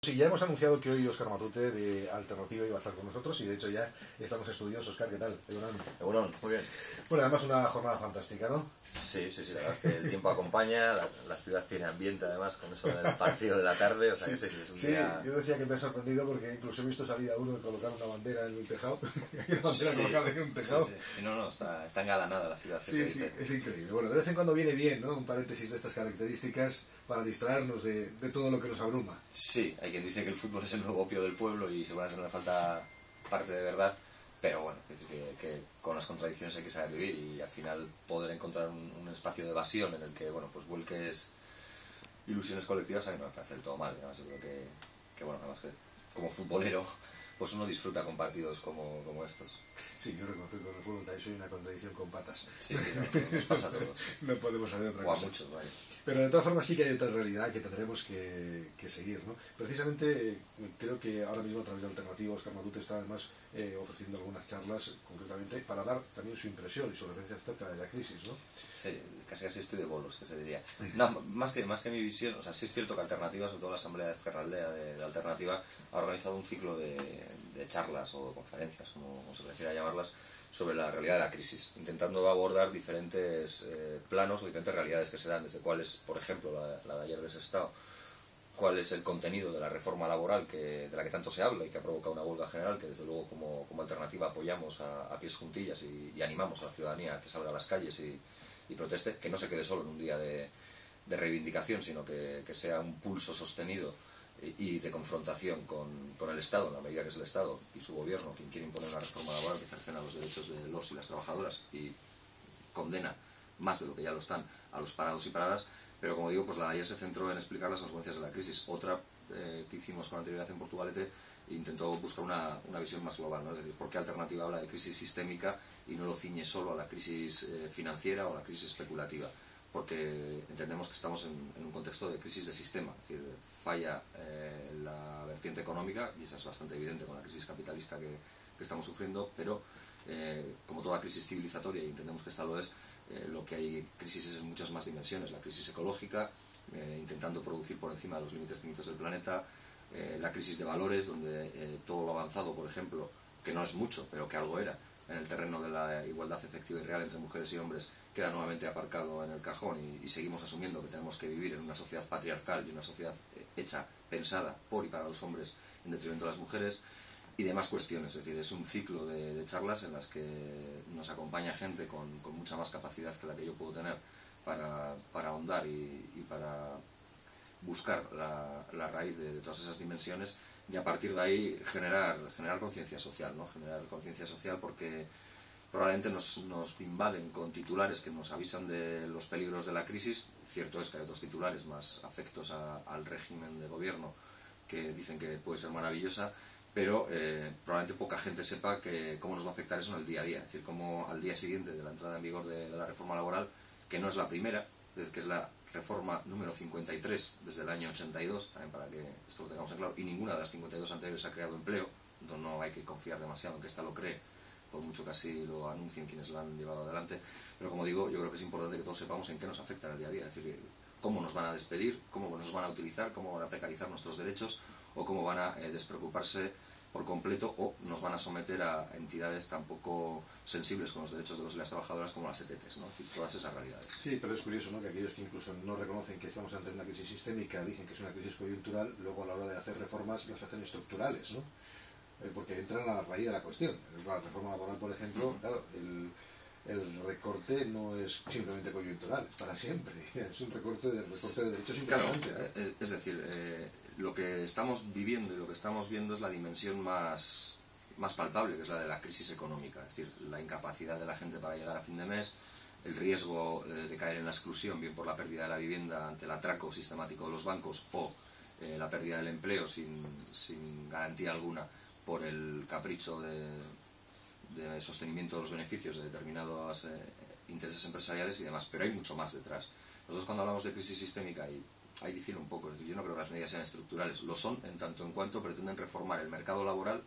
Sí, ya hemos anunciado que hoy Óscar Matute de Alternativa iba a estar con nosotros y de hecho ya estamos en estudios. Óscar, ¿qué tal? Egunon, muy bien. Bueno, además una jornada fantástica, ¿no? Sí, la verdad que el tiempo acompaña, la ciudad tiene ambiente además con eso del partido de la tarde, o sea sí, que sí, es un sí, día... yo decía que me ha sorprendido porque incluso he visto salir a uno y colocar una bandera en el tejado, una bandera colocada en un tejado. Sí, no, está engalanada la ciudad. Sí, es increíble. Bueno, de vez en cuando viene bien, ¿no? Un paréntesis de estas características para distraernos de todo lo que nos abruma. Sí, hay quien dice que el fútbol es el nuevo opio del pueblo y seguramente no le falta parte de verdad, pero bueno, es decir, que con las contradicciones hay que saber vivir y al final poder encontrar un espacio de evasión en el que, bueno, pues vuelques ilusiones colectivas a mí no me parece del todo mal, ¿no? Yo creo que bueno, además que como futbolero pues uno disfruta con partidos como estos. Sí, yo reconozco que con el fútbol también soy una contradicción con patas. Sí, no, nos pasa a todos. No podemos hacer otra cosa. O a muchos, vaya. Pero de todas formas sí que hay otra realidad que tendremos que seguir, ¿no? Precisamente creo que ahora mismo a través de Alternativa Óscar Matute está además ofreciendo algunas charlas concretamente para dar también su impresión y su referencia acerca de la crisis, ¿no? Sí, casi estoy de bolos, que se diría. No, más que mi visión, o sea, sí es cierto que Alternativa, sobre todo la Asamblea de Ezkerraldea de Alternativa, ha organizado un ciclo de charlas o conferencias, como se prefiera llamarlas, sobre la realidad de la crisis, intentando abordar diferentes planos o diferentes realidades que se dan, desde cuál es, por ejemplo, la de ayer de Sestao, cuál es el contenido de la reforma laboral de la que tanto se habla y que ha provocado una huelga general, que desde luego como Alternativa apoyamos a pies juntillas y animamos a la ciudadanía a que salga a las calles y proteste, que no se quede solo en un día de reivindicación, sino que sea un pulso sostenido y de confrontación con el Estado, en la medida que es el Estado y su gobierno quien quiere imponer una reforma laboral que cercena los derechos de los y las trabajadoras y condena más de lo que ya lo están a los parados y paradas. Pero como digo, pues la de ayer se centró en explicar las consecuencias de la crisis. Otra que hicimos con anterioridad en Portugalete intentó buscar una visión más global, ¿no? Es decir, ¿por qué Alternativa habla de crisis sistémica y no lo ciñe solo a la crisis financiera o a la crisis especulativa? Porque entendemos que estamos en un contexto de crisis de sistema, es decir, falla la vertiente económica, y esa es bastante evidente con la crisis capitalista que estamos sufriendo, pero como toda crisis civilizatoria, y entendemos que esta lo es, lo que hay crisis es en muchas más dimensiones: la crisis ecológica, intentando producir por encima de los límites finitos del planeta, la crisis de valores, donde todo lo avanzado, por ejemplo, que no es mucho, pero que algo era, en el terreno de la igualdad efectiva y real entre mujeres y hombres, queda nuevamente aparcado en el cajón y seguimos asumiendo que tenemos que vivir en una sociedad patriarcal y una sociedad hecha, pensada por y para los hombres en detrimento de las mujeres y demás cuestiones. Es decir, es un ciclo de charlas en las que nos acompaña gente con mucha más capacidad que la que yo puedo tener para ahondar y para buscar la raíz de todas esas dimensiones y a partir de ahí generar conciencia social, ¿no? Generar conciencia social porque probablemente nos invaden con titulares que nos avisan de los peligros de la crisis. Cierto es que hay otros titulares más afectos al régimen de gobierno que dicen que puede ser maravillosa, pero probablemente poca gente sepa cómo nos va a afectar eso en el día a día. Es decir, cómo al día siguiente de la entrada en vigor de la reforma laboral, que no es la primera, que es la reforma número 53 desde el año 82, también para que esto lo tengamos en claro, y ninguna de las 52 anteriores ha creado empleo, entonces no hay que confiar demasiado en que esta lo cree, por mucho que así lo anuncien quienes la han llevado adelante. Pero como digo, yo creo que es importante que todos sepamos en qué nos afecta en el día a día, es decir, cómo nos van a despedir, cómo nos van a utilizar, cómo van a precarizar nuestros derechos o cómo van a despreocuparse por completo o nos van a someter a entidades tan poco sensibles con los derechos de los y las trabajadoras como las ETTs, ¿no? Es decir, todas esas realidades. Sí, pero es curioso, ¿no?, que aquellos que incluso no reconocen que estamos ante una crisis sistémica dicen que es una crisis coyuntural, luego a la hora de hacer reformas las hacen estructurales, ¿no? Porque entran a la raíz de la cuestión. La reforma laboral, por ejemplo, claro, el recorte no es simplemente coyuntural, es para siempre, es un recorte de derechos importante. Claro, ¿no? Es decir, lo que estamos viviendo y lo que estamos viendo es la dimensión más palpable, que es la de la crisis económica, es decir, la incapacidad de la gente para llegar a fin de mes, el riesgo de caer en la exclusión, bien por la pérdida de la vivienda ante el atraco sistemático de los bancos o la pérdida del empleo sin garantía alguna por el capricho de sostenimiento de los beneficios de determinados intereses empresariales y demás, pero hay mucho más detrás. Nosotros cuando hablamos de crisis sistémica, y ahí difiere un poco, es decir, yo no creo que las medidas sean estructurales, lo son en tanto en cuanto pretenden reformar el mercado laboral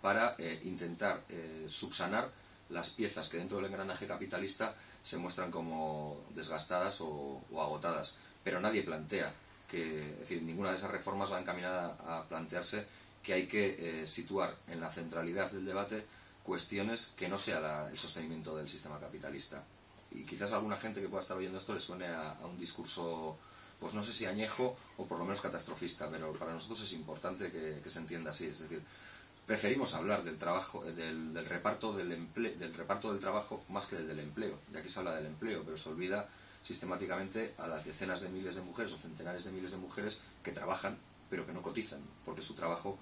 para intentar subsanar las piezas que dentro del engranaje capitalista se muestran como desgastadas o agotadas, pero nadie plantea es decir, ninguna de esas reformas va encaminada a plantearse que hay que situar en la centralidad del debate cuestiones que no sea el sostenimiento del sistema capitalista. Y quizás a alguna gente que pueda estar oyendo esto le suene a un discurso, pues no sé si añejo o por lo menos catastrofista, pero para nosotros es importante que se entienda así. Es decir, preferimos hablar del trabajo, del reparto del reparto del trabajo más que del empleo. Y aquí se habla del empleo, pero se olvida sistemáticamente a las decenas de miles de mujeres o centenares de miles de mujeres que trabajan pero que no cotizan, porque su trabajo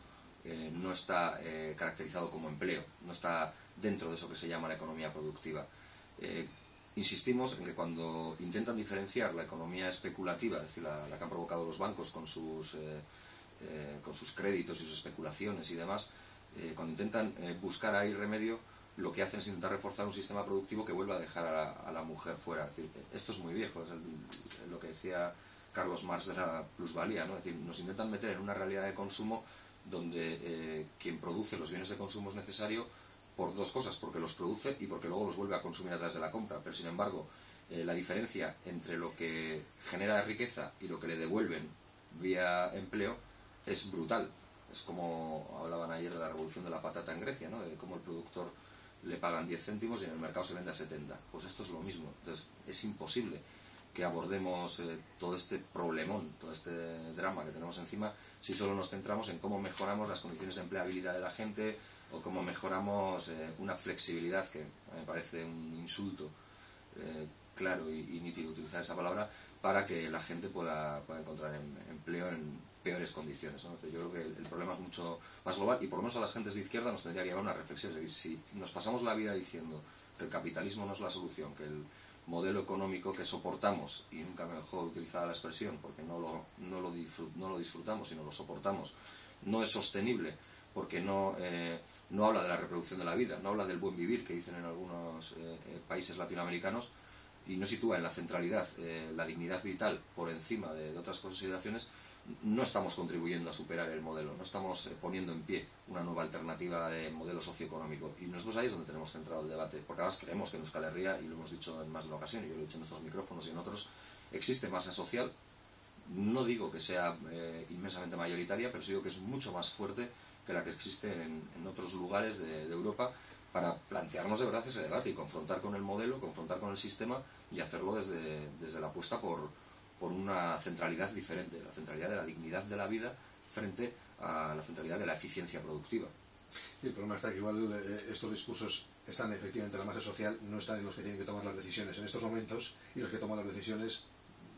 no está caracterizado como empleo, no está dentro de eso que se llama la economía productiva. Insistimos en que cuando intentan diferenciar la economía especulativa, es decir, la que han provocado los bancos con sus créditos y sus especulaciones y demás, cuando intentan buscar ahí remedio, lo que hacen es intentar reforzar un sistema productivo que vuelva a dejar a la mujer fuera. Es decir, esto es muy viejo, es lo que decía Carlos Marx de la plusvalía, ¿no? Es decir, nos intentan meter en una realidad de consumo donde quien produce los bienes de consumo es necesario por dos cosas, porque los produce y porque luego los vuelve a consumir a través de la compra. Pero sin embargo, la diferencia entre lo que genera riqueza y lo que le devuelven vía empleo es brutal. Es como hablaban ayer de la revolución de la patata en Grecia, ¿no? De cómo el productor le pagan 10 céntimos y en el mercado se vende a 70. Pues esto es lo mismo. Entonces es imposible que abordemos todo este problemón, todo este drama que tenemos encima, si solo nos centramos en cómo mejoramos las condiciones de empleabilidad de la gente o cómo mejoramos una flexibilidad, que me parece un insulto claro y nítido utilizar esa palabra, para que la gente pueda encontrar empleo en peores condiciones, ¿no? Entonces, yo creo que el problema es mucho más global y por lo menos a las gentes de izquierda nos tendría que llevar una reflexión. Es decir, si nos pasamos la vida diciendo que el capitalismo no es la solución, que el modelo económico que soportamos, y nunca mejor utilizada la expresión porque no lo disfrutamos sino lo soportamos, no es sostenible porque no habla de la reproducción de la vida, no habla del buen vivir que dicen en algunos países latinoamericanos, y no sitúa en la centralidad la dignidad vital por encima de otras consideraciones, no estamos contribuyendo a superar el modelo, no estamos poniendo en pie una nueva alternativa de modelo socioeconómico. Y nosotros ahí es donde tenemos centrado el debate, porque además creemos que en Euskal Herria, y lo hemos dicho en más de una ocasión, y yo lo he dicho en estos micrófonos y en otros, existe masa social. No digo que sea inmensamente mayoritaria, pero sí digo que es mucho más fuerte que la que existe en otros lugares de Europa, para plantearnos de verdad ese debate y confrontar con el modelo, confrontar con el sistema y hacerlo desde la apuesta por una centralidad diferente, la centralidad de la dignidad de la vida frente a la centralidad de la eficiencia productiva. Sí, el problema está que igual estos discursos están efectivamente en la masa social, no están en los que tienen que tomar las decisiones en estos momentos, y los que toman las decisiones,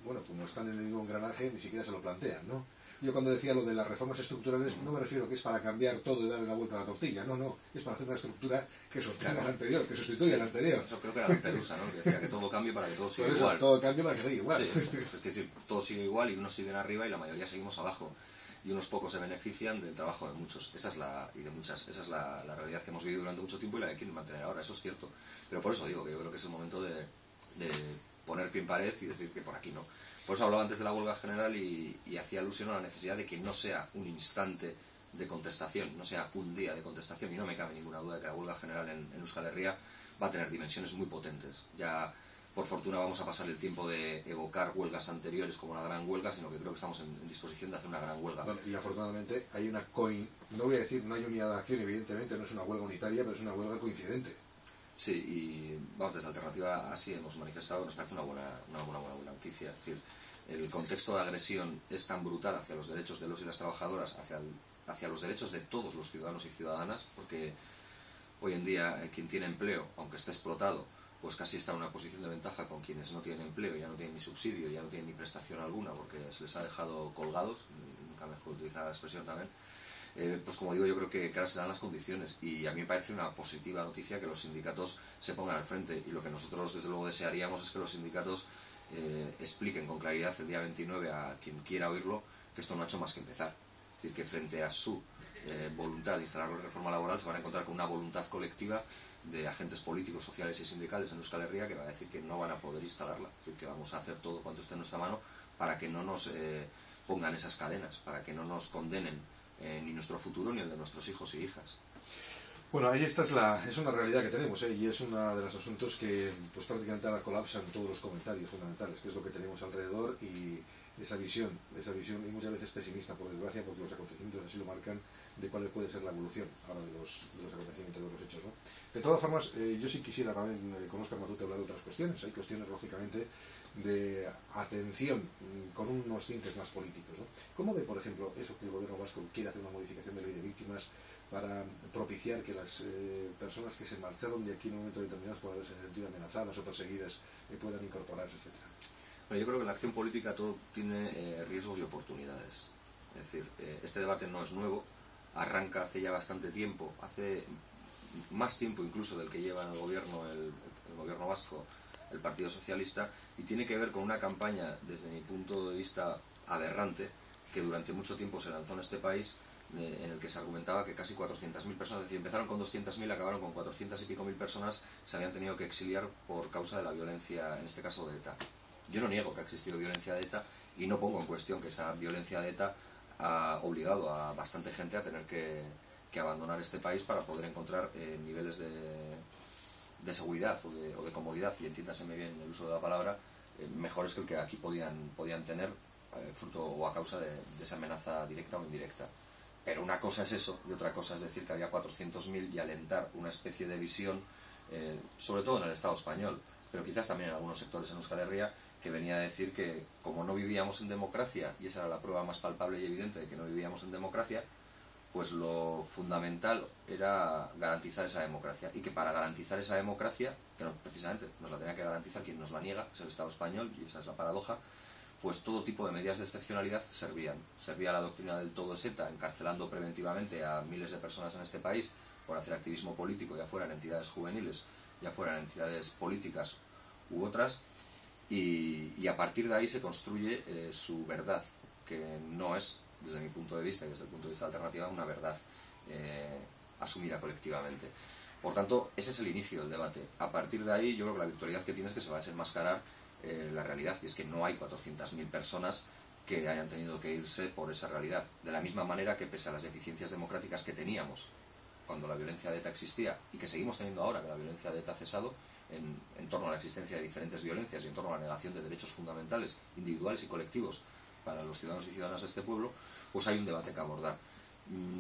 bueno, como están en el mismo engranaje, ni siquiera se lo plantean, ¿no? Yo cuando decía lo de las reformas estructurales no me refiero que es para cambiar todo y darle la vuelta a la tortilla, no, es para hacer una estructura que sostenga a la anterior, que sustituya a la anterior. Yo creo que era Lampedusa, ¿no? Que decía que todo cambie para que todo siga eso, igual. Todo cambie para que siga igual. Sí, es decir, todo sigue igual y unos siguen arriba y la mayoría seguimos abajo. Y unos pocos se benefician del trabajo de muchos. Esa es la realidad que hemos vivido durante mucho tiempo y la que quieren mantener ahora, eso es cierto. Pero por eso digo que yo creo que es el momento de poner pie en pared y decir que por aquí no. Por eso hablaba antes de la huelga general y hacía alusión a la necesidad de que no sea un instante de contestación, no sea un día de contestación, y no me cabe ninguna duda de que la huelga general en Euskal Herria va a tener dimensiones muy potentes. Ya, por fortuna, vamos a pasar el tiempo de evocar huelgas anteriores como la gran huelga, sino que creo que estamos en disposición de hacer una gran huelga. Bueno, y afortunadamente hay una no voy a decir, no hay unidad de acción, evidentemente, no es una huelga unitaria, pero es una huelga coincidente. Sí, y vamos, desde Alternativa así hemos manifestado, nos parece una buena noticia. Es decir, el contexto de agresión es tan brutal hacia los derechos de los y las trabajadoras, hacia los derechos de todos los ciudadanos y ciudadanas, porque hoy en día quien tiene empleo, aunque esté explotado, pues casi está en una posición de ventaja con quienes no tienen empleo, ya no tienen ni subsidio, ya no tienen ni prestación alguna, porque se les ha dejado colgados, nunca mejor utilizar la expresión también. Pues como digo, yo creo que ahora se dan las condiciones, y a mí me parece una positiva noticia que los sindicatos se pongan al frente, y lo que nosotros desde luego desearíamos es que los sindicatos expliquen con claridad el día 29 a quien quiera oírlo que esto no ha hecho más que empezar. Es decir, que frente a su voluntad de instalar la reforma laboral se van a encontrar con una voluntad colectiva de agentes políticos, sociales y sindicales en Euskal Herria que va a decir que no van a poder instalarla. Es decir, que vamos a hacer todo cuanto esté en nuestra mano para que no nos pongan esas cadenas, para que no nos condenen ni nuestro futuro ni el de nuestros hijos y hijas. Bueno, ahí esta es una realidad que tenemos, y es uno de los asuntos que pues prácticamente ahora colapsan todos los comentarios fundamentales, que es lo que tenemos alrededor, y esa visión, y muchas veces pesimista, por desgracia, porque los acontecimientos así lo marcan, de cuál puede ser la evolución ahora de los acontecimientos, de los hechos, ¿no? De todas formas, yo sí quisiera también, con Óscar Matute, hablar de otras cuestiones. Hay cuestiones, lógicamente, de atención con unos tintes más políticos, ¿no? ¿Cómo ve, por ejemplo, eso que el gobierno vasco quiere hacer una modificación de la ley de víctimas para propiciar que las personas que se marcharon de aquí en un momento determinado por haberse sentido amenazadas o perseguidas puedan incorporarse, etcétera? Bueno, yo creo que en la acción política todo tiene riesgos y oportunidades. Es decir, este debate no es nuevo, arranca hace ya bastante tiempo, hace más tiempo incluso del que lleva en el gobierno vasco el Partido Socialista, y tiene que ver con una campaña, desde mi punto de vista, aberrante, que durante mucho tiempo se lanzó en este país, en el que se argumentaba que casi 400.000 personas, es decir, empezaron con 200.000, acabaron con 400 y pico mil personas, se habían tenido que exiliar por causa de la violencia, en este caso de ETA. Yo no niego que ha existido violencia de ETA y no pongo en cuestión que esa violencia de ETA ha obligado a bastante gente a tener que abandonar este país para poder encontrar niveles de seguridad o de comodidad, y entiéndaseme bien el uso de la palabra, mejores que el que aquí podían tener fruto o a causa de esa amenaza directa o indirecta. Pero una cosa es eso y otra cosa es decir que había 400.000 y alentar una especie de visión, sobre todo en el Estado español, pero quizás también en algunos sectores en Euskal Herria, que venía a decir que como no vivíamos en democracia, y esa era la prueba más palpable y evidente de que no vivíamos en democracia, pues lo fundamental era garantizar esa democracia, y que para garantizar esa democracia, que no, precisamente nos la tenía que garantizar quien nos la niega, es el Estado español, y esa es la paradoja, pues todo tipo de medidas de excepcionalidad servían. Servía la doctrina del todo es ETA, encarcelando preventivamente a miles de personas en este país por hacer activismo político, ya fueran entidades juveniles, ya fueran entidades políticas u otras, y a partir de ahí se construye su verdad, que no es, desde mi punto de vista y desde el punto de vista de la alternativa, una verdad asumida colectivamente. Por tanto, ese es el inicio del debate. A partir de ahí, yo creo que la virtualidad que tiene es que se va a desenmascarar la realidad, y es que no hay 400.000 personas que hayan tenido que irse por esa realidad. De la misma manera que, pese a las deficiencias democráticas que teníamos cuando la violencia de ETA existía, y que seguimos teniendo ahora que la violencia de ETA ha cesado, en torno a la existencia de diferentes violencias y en torno a la negación de derechos fundamentales, individuales y colectivos, para los ciudadanos y ciudadanas de este pueblo, pues hay un debate que abordar.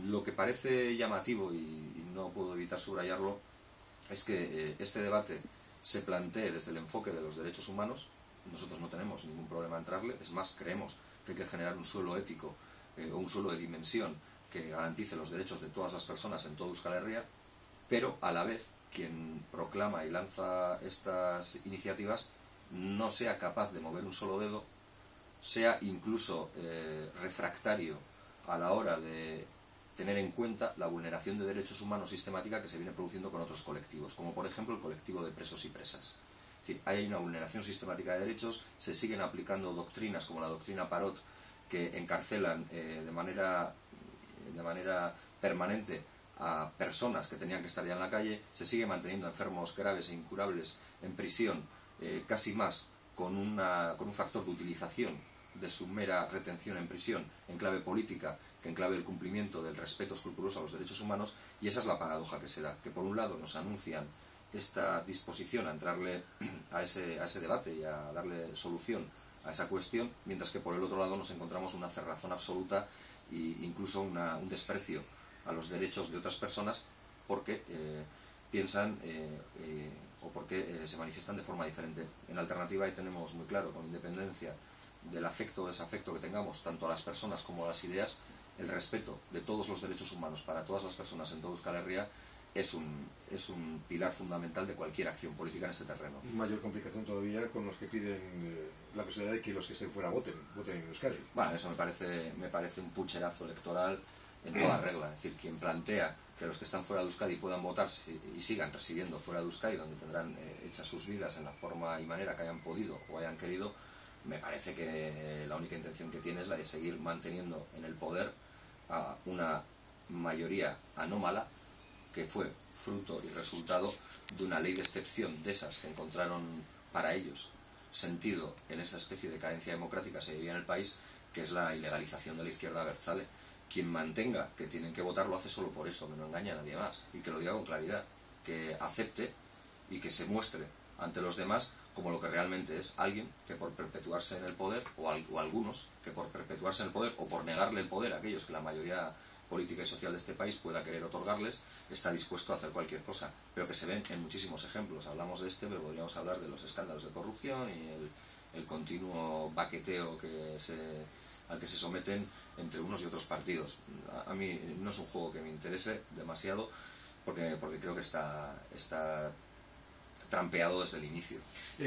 Lo que parece llamativo, y no puedo evitar subrayarlo, es que este debate se plantee desde el enfoque de los derechos humanos. Nosotros no tenemos ningún problema en entrarle, es más, creemos que hay que generar un suelo ético o un suelo de dimensión que garantice los derechos de todas las personas en toda Euskal Herria, pero a la vez quien proclama y lanza estas iniciativas no sea capaz de mover un solo dedo, sea incluso refractario a la hora de tener en cuenta la vulneración de derechos humanos sistemática que se viene produciendo con otros colectivos, como por ejemplo el colectivo de presos y presas. Es decir, hay una vulneración sistemática de derechos, se siguen aplicando doctrinas como la doctrina Parot, que encarcelan de manera permanente a personas que tenían que estar ya en la calle, se sigue manteniendo enfermos graves e incurables en prisión, casi más con un factor de utilización de su mera retención en prisión en clave política que en clave del cumplimiento del respeto escrupuloso a los derechos humanos. Y esa es la paradoja que se da, que por un lado nos anuncian esta disposición a entrarle a ese debate y a darle solución a esa cuestión, mientras que por el otro lado nos encontramos una cerrazón absoluta e incluso un desprecio a los derechos de otras personas porque piensan o porque se manifiestan de forma diferente. En alternativa ahí tenemos muy claro, con independencia del afecto o desafecto que tengamos tanto a las personas como a las ideas, el respeto de todos los derechos humanos para todas las personas en toda Euskal Herria es un pilar fundamental de cualquier acción política en este terreno. Mayor complicación todavía con los que piden la posibilidad de que los que estén fuera voten en Euskadi. Bueno, eso me parece un pucherazo electoral en toda regla. Es decir, quien plantea que los que están fuera de Euskadi puedan votar y sigan residiendo fuera de Euskadi, donde tendrán hechas sus vidas en la forma y manera que hayan podido o hayan querido, me parece que la única intención que tiene es la de seguir manteniendo en el poder a una mayoría anómala que fue fruto y resultado de una ley de excepción de esas que encontraron para ellos sentido en esa especie de carencia democrática que se vivía en el país, que es la ilegalización de la izquierda abertzale. Quien mantenga que tienen que votar lo hace solo por eso, que no engaña a nadie más, y que lo diga con claridad, que acepte y que se muestre ante los demás como lo que realmente es: alguien que por perpetuarse en el poder, o algunos que por perpetuarse en el poder o por negarle el poder a aquellos que la mayoría política y social de este país pueda querer otorgarles, está dispuesto a hacer cualquier cosa, pero que se ven en muchísimos ejemplos. Hablamos de este, pero podríamos hablar de los escándalos de corrupción y el continuo baqueteo al que se someten entre unos y otros partidos. A mí no es un juego que me interese demasiado, porque creo que está trampeado desde el inicio.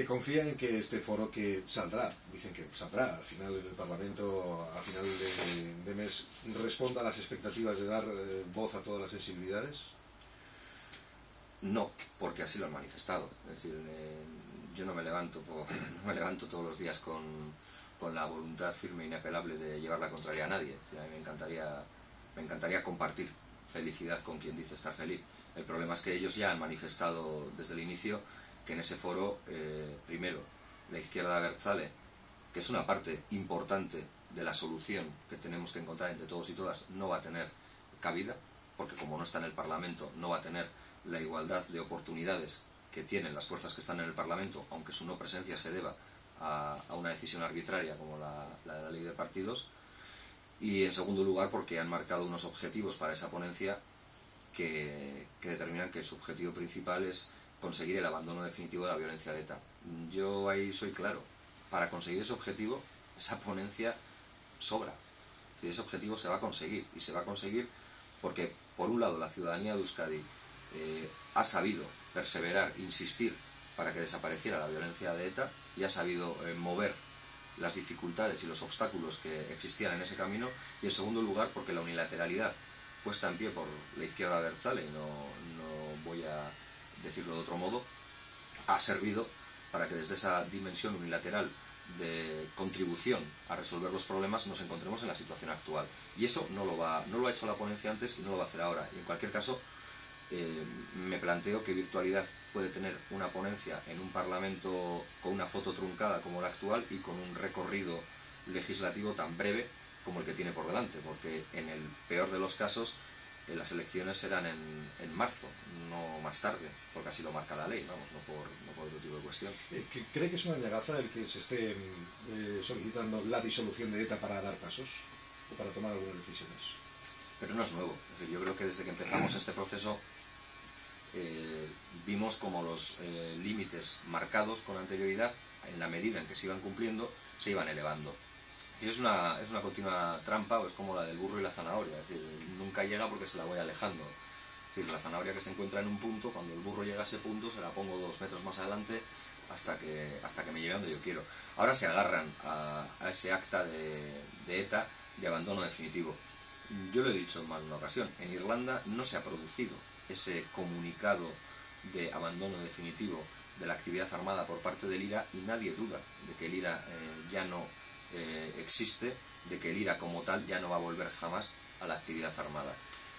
¿Confía en que este foro, que saldrá, dicen que saldrá al final del Parlamento, al final de mes, responda a las expectativas de dar voz a todas las sensibilidades? No, porque así lo han manifestado. Es decir, yo no me levanto todos los días con la voluntad firme e inapelable de llevar la contraria a nadie. Es decir, a mí me encantaría compartir felicidad con quien dice estar feliz. El problema es que ellos ya han manifestado desde el inicio que en ese foro, primero, la izquierda abertzale, que es una parte importante de la solución que tenemos que encontrar entre todos y todas, no va a tener cabida, porque como no está en el Parlamento, no va a tener la igualdad de oportunidades que tienen las fuerzas que están en el Parlamento, aunque su no presencia se deba a una decisión arbitraria como la de la ley de partidos. Y en segundo lugar, porque han marcado unos objetivos para esa ponencia que determinan que su objetivo principal es conseguir el abandono definitivo de la violencia de ETA. Yo ahí soy claro: para conseguir ese objetivo, esa ponencia sobra. Es decir, ese objetivo se va a conseguir, y se va a conseguir porque, por un lado, la ciudadanía de Euskadi ha sabido perseverar, insistir para que desapareciera la violencia de ETA, y ha sabido mover las dificultades y los obstáculos que existían en ese camino, y en segundo lugar porque la unilateralidad puesta en pie por la izquierda abertzale, y no voy a decirlo de otro modo, ha servido para que desde esa dimensión unilateral de contribución a resolver los problemas nos encontremos en la situación actual. Y eso no lo ha hecho la ponencia antes y no lo va a hacer ahora. Y en cualquier caso, me planteo qué virtualidad puede tener una ponencia en un Parlamento con una foto truncada como la actual y con un recorrido legislativo tan breve como el que tiene por delante, porque en el peor de los casos las elecciones serán en marzo, no más tarde, porque así lo marca la ley, vamos, no por otro tipo de cuestión. ¿Cree que es una negaza el que se esté solicitando la disolución de ETA para dar pasos o para tomar algunas decisiones? Pero no es nuevo. Es decir, yo creo que desde que empezamos este proceso vimos como los límites marcados con anterioridad, en la medida en que se iban cumpliendo, se iban elevando. Es decir, es una continua trampa, o es como la del burro y la zanahoria. Es decir, nunca llega porque se la voy alejando. Es decir, la zanahoria que se encuentra en un punto, cuando el burro llega a ese punto, se la pongo 2 metros más adelante hasta que me lleve donde yo quiero. Ahora se agarran a ese acta de ETA de abandono definitivo. Yo lo he dicho en más de una ocasión: en Irlanda no se ha producido ese comunicado de abandono definitivo de la actividad armada por parte del IRA, y nadie duda de que el IRA ya no existe, de que el IRA como tal ya no va a volver jamás a la actividad armada.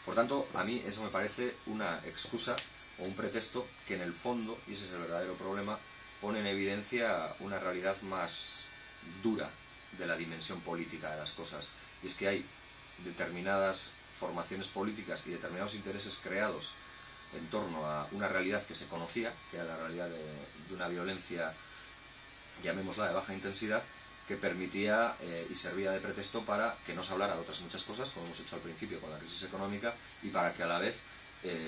Por tanto, a mí eso me parece una excusa o un pretexto que en el fondo, y ese es el verdadero problema, pone en evidencia una realidad más dura de la dimensión política de las cosas. Y es que hay determinadas formaciones políticas y determinados intereses creados en torno a una realidad que se conocía, que era la realidad de una violencia, llamémosla, de baja intensidad, que permitía y servía de pretexto para que no se hablara de otras muchas cosas, como hemos hecho al principio con la crisis económica, y para que a la vez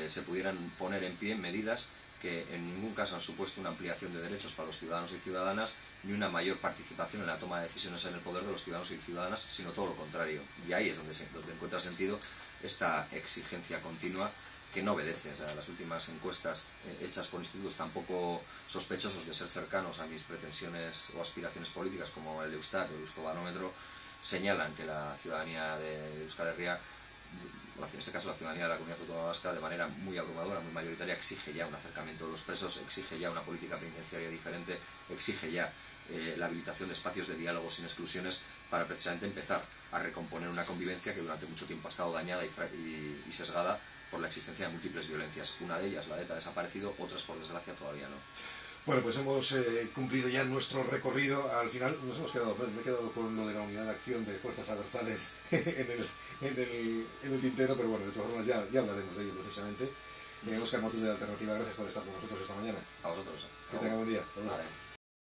se pudieran poner en pie medidas que en ningún caso han supuesto una ampliación de derechos para los ciudadanos y ciudadanas, ni una mayor participación en la toma de decisiones en el poder de los ciudadanos y ciudadanas, sino todo lo contrario. Y ahí es donde encuentra sentido esta exigencia continua, que no obedece. O sea, las últimas encuestas hechas por institutos tan poco sospechosos de ser cercanos a mis pretensiones o aspiraciones políticas, como el Eustat o el Euskobarómetro, señalan que la ciudadanía de Euskal Herria, en este caso la ciudadanía de la Comunidad Autónoma Vasca, de manera muy abrumadora, muy mayoritaria, exige ya un acercamiento de los presos, exige ya una política penitenciaria diferente, exige ya la habilitación de espacios de diálogo sin exclusiones, para precisamente empezar a recomponer una convivencia que durante mucho tiempo ha estado dañada y sesgada por la existencia de múltiples violencias. Una de ellas, la de ETA, ha desaparecido, otras, por desgracia, todavía no. Bueno, pues hemos cumplido ya nuestro recorrido. Al final me he quedado con lo de la unidad de acción de fuerzas abertzales en el tintero, pero bueno, de todas formas ya hablaremos de ello precisamente. Óscar Matute de Alternativa, gracias por estar con nosotros esta mañana. A vosotros. Que tenga buen día. Vale.